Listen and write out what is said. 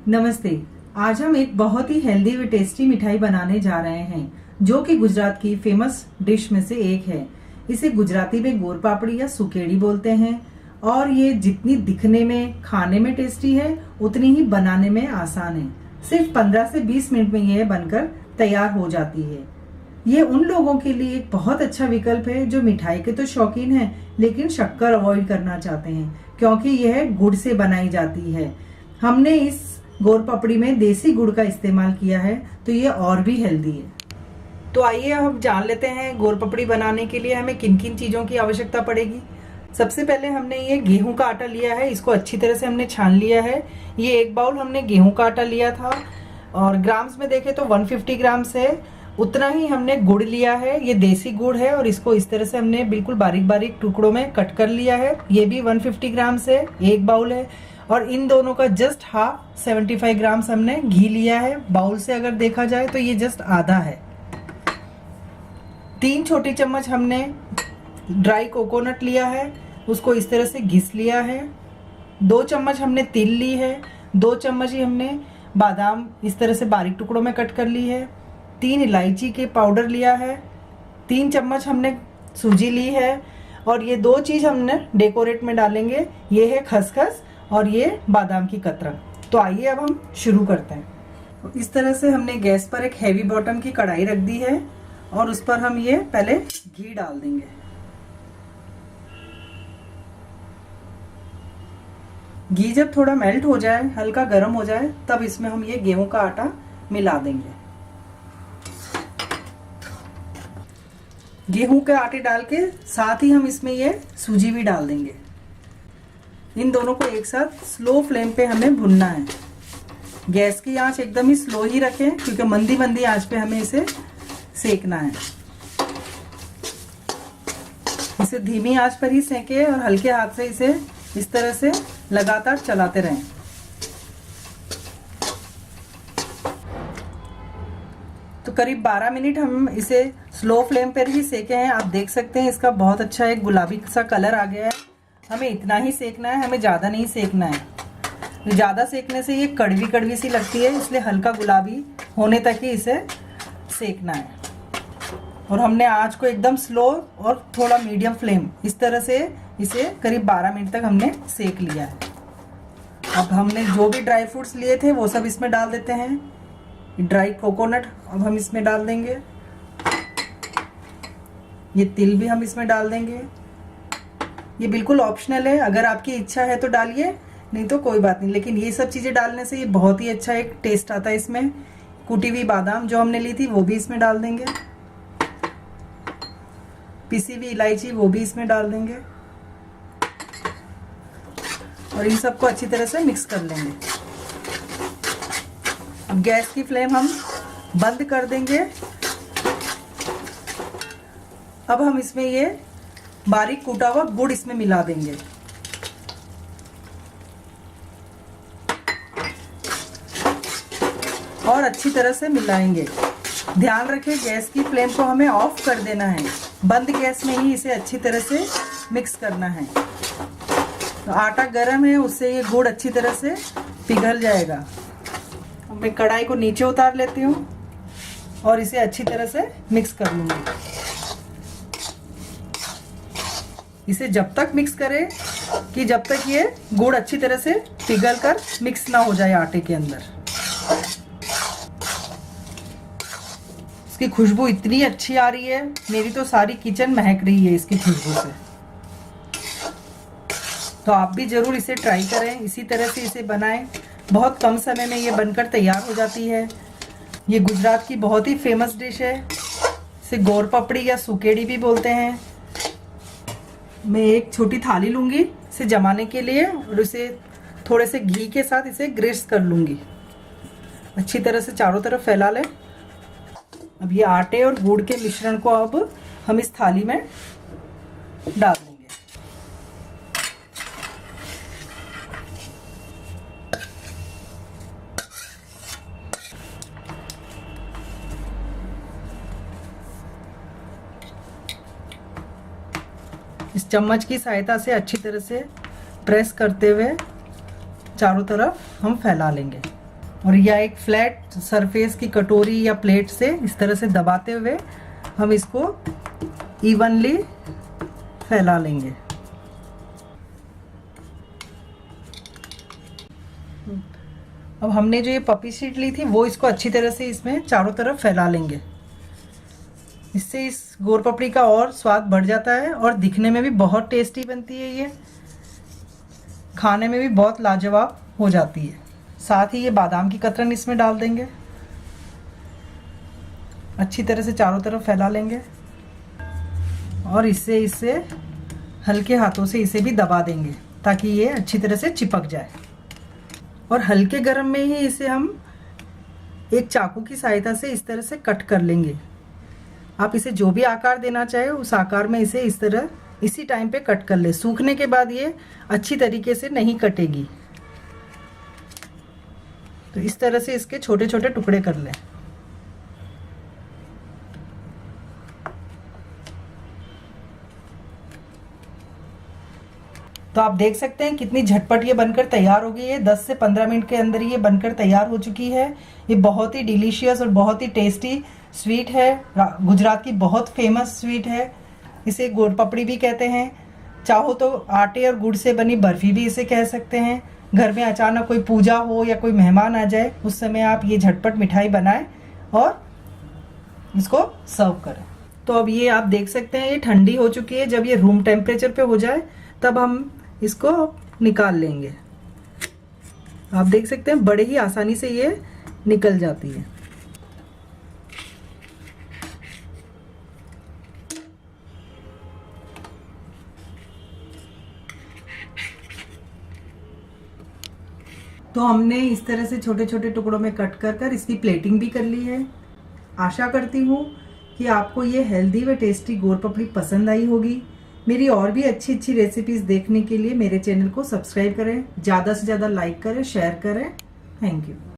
नमस्ते। आज हम एक बहुत ही हेल्दी व टेस्टी मिठाई बनाने जा रहे हैं जो कि गुजरात की फेमस डिश में से एक है। इसे गुजराती में गोर पापड़ी या सुकेड़ी बोलते हैं और ये जितनी दिखने में खाने में टेस्टी है उतनी ही बनाने में आसान है। सिर्फ 15 से 20 मिनट में यह बनकर तैयार हो जाती है। ये उन लोगों के लिए एक बहुत अच्छा विकल्प है जो मिठाई के तो शौकीन हैं लेकिन शक्कर अवॉइड करना चाहते हैं क्योंकि यह गुड़ से बनाई जाती है। हमने इस गोर पापड़ी में देसी गुड़ का इस्तेमाल किया है तो ये और भी हेल्दी है। तो आइए हम जान लेते हैं गोर पापड़ी बनाने के लिए हमें किन किन चीज़ों की आवश्यकता पड़ेगी। सबसे पहले हमने ये गेहूं का आटा लिया है, इसको अच्छी तरह से हमने छान लिया है। ये 1 बाउल हमने गेहूं का आटा लिया था और ग्राम्स में देखें तो 150 ग्राम्स है। उतना ही हमने गुड़ लिया है, ये देसी गुड़ है और इसको इस तरह से हमने बिल्कुल बारीक बारीक टुकड़ों में कट कर लिया है। ये भी 150 ग्राम्स है, 1 बाउल है। और इन दोनों का जस्ट हाफ 75 ग्राम्स हमने घी लिया है। बाउल से अगर देखा जाए तो ये जस्ट आधा है। 3 छोटी चम्मच हमने ड्राई कोकोनट लिया है, उसको इस तरह से घिस लिया है। 2 चम्मच हमने तिल ली है। 2 चम्मच ही हमने बादाम इस तरह से बारीक टुकड़ों में कट कर ली है। 3 इलायची के पाउडर लिया है। 3 चम्मच हमने सूजी ली है और ये 2 चीज हमने डेकोरेट में डालेंगे, ये है खसखस और ये बादाम की कतरन। तो आइए अब हम शुरू करते हैं। इस तरह से हमने गैस पर एक हैवी बॉटम की कढ़ाई रख दी है और उस पर हम ये पहले घी डाल देंगे। घी जब थोड़ा मेल्ट हो जाए, हल्का गर्म हो जाए, तब इसमें हम ये गेहूं का आटा मिला देंगे। गेहूं के आटे डाल के साथ ही हम इसमें ये सूजी भी डाल देंगे। इन दोनों को एक साथ स्लो फ्लेम पे हमें भुनना है। गैस की आंच एकदम ही स्लो ही रखें क्योंकि मंदी मंदी आंच पे हमें इसे सेकना है। इसे धीमी आंच पर ही सेकें और हल्के हाथ से इसे इस तरह से लगातार चलाते रहें। तो करीब 12 मिनट हम इसे स्लो फ्लेम पर ही सेके हैं। आप देख सकते हैं इसका बहुत अच्छा एक गुलाबी सा कलर आ गया है। हमें इतना ही सेकना है, हमें ज़्यादा नहीं सेकना है। ज़्यादा सेकने से ये कड़वी कड़वी सी लगती है, इसलिए हल्का गुलाबी होने तक ही इसे सेकना है। और हमने आंच को एकदम स्लो और थोड़ा मीडियम फ्लेम इस तरह से इसे करीब 12 मिनट तक हमने सेक लिया है। अब हमने जो भी ड्राई फ्रूट्स लिए थे वो सब इसमें डाल देते हैं। ड्राई कोकोनट अब हम इसमें डाल देंगे। ये तिल भी हम इसमें डाल देंगे। ये बिल्कुल ऑप्शनल है, अगर आपकी इच्छा है तो डालिए, नहीं तो कोई बात नहीं। लेकिन ये सब चीज़ें डालने से ये बहुत ही अच्छा एक टेस्ट आता है इसमें। कुटी हुई बादाम जो हमने ली थी वो भी इसमें डाल देंगे। पिसी हुई इलायची वो भी इसमें डाल देंगे और इन सबको अच्छी तरह से मिक्स कर लेंगे। अब गैस की फ्लेम हम बंद कर देंगे। अब हम इसमें ये बारीक कूटा हुआ गुड़ इसमें मिला देंगे। और अच्छी तरह से मिलाएंगे। ध्यान रखें गैस की फ्लेम को हमें ऑफ कर देना है, बंद गैस में ही इसे अच्छी तरह से मिक्स करना है। तो आटा गर्म है, उससे ये गुड़ अच्छी तरह से पिघल जाएगा। मैं कढ़ाई को नीचे उतार लेती हूँ और इसे अच्छी तरह से मिक्स कर लूंगी। इसे जब तक मिक्स करें कि जब तक ये गुड़ अच्छी तरह से पिघल कर मिक्स ना हो जाए आटे के अंदर। इसकी खुशबू इतनी अच्छी आ रही है, मेरी तो सारी किचन महक रही है इसकी खुशबू से। तो आप भी जरूर इसे ट्राई करें, इसी तरह से इसे बनाएं। बहुत कम समय में ये बनकर तैयार हो जाती है। ये गुजरात की बहुत ही फेमस डिश है। इसे गोर पापड़ी या सुकेड़ी भी बोलते हैं। मैं एक छोटी थाली लूंगी इसे जमाने के लिए और इसे थोड़े से घी के साथ इसे ग्रेस कर लूंगी। अच्छी तरह से चारों तरफ फैला लें। अब ये आटे और गुड़ के मिश्रण को अब हम इस थाली में डाल देंगे। इस चम्मच की सहायता से अच्छी तरह से प्रेस करते हुए चारों तरफ हम फैला लेंगे। और या एक फ्लैट सरफेस की कटोरी या प्लेट से इस तरह से दबाते हुए हम इसको इवनली फैला लेंगे। अब हमने जो ये पपी शीट ली थी वो इसको अच्छी तरह से इसमें चारों तरफ फैला लेंगे। इससे इस गोर पपड़ी का और स्वाद बढ़ जाता है और दिखने में भी बहुत टेस्टी बनती है। ये खाने में भी बहुत लाजवाब हो जाती है। साथ ही ये बादाम की कतरन इसमें डाल देंगे, अच्छी तरह से चारों तरफ फैला लेंगे और इसे हल्के हाथों से इसे भी दबा देंगे ताकि ये अच्छी तरह से चिपक जाए। और हल्के गर्म में ही इसे हम एक चाकू की सहायता से इस तरह से कट कर लेंगे। आप इसे जो भी आकार देना चाहे उस आकार में इसे इस तरह इसी टाइम पे कट कर ले। सूखने के बाद ये अच्छी तरीके से नहीं कटेगी, तो इस तरह से इसके छोटे छोटे टुकड़े कर लें। तो आप देख सकते हैं कितनी झटपट ये बनकर तैयार हो गई है। 10 से 15 मिनट के अंदर ये बनकर तैयार हो चुकी है। ये बहुत ही डिलीशियस और बहुत ही टेस्टी स्वीट है। गुजरात की बहुत फेमस स्वीट है। इसे गोर पपड़ी भी कहते हैं। चाहो तो आटे और गुड़ से बनी बर्फी भी इसे कह सकते हैं। घर में अचानक कोई पूजा हो या कोई मेहमान आ जाए उस समय आप ये झटपट मिठाई बनाएं और इसको सर्व करें। तो अब ये आप देख सकते हैं ये ठंडी हो चुकी है। जब ये रूम टेम्परेचर पे हो जाए तब हम इसको निकाल लेंगे। आप देख सकते हैं बड़े ही आसानी से ये निकल जाती है। तो हमने इस तरह से छोटे छोटे टुकड़ों में कट कर इसकी प्लेटिंग भी कर ली है। आशा करती हूँ कि आपको ये हेल्दी व टेस्टी गोर पपड़ी पसंद आई होगी। मेरी और भी अच्छी अच्छी रेसिपीज देखने के लिए मेरे चैनल को सब्सक्राइब करें, ज़्यादा से ज़्यादा लाइक करें, शेयर करें। Thank you.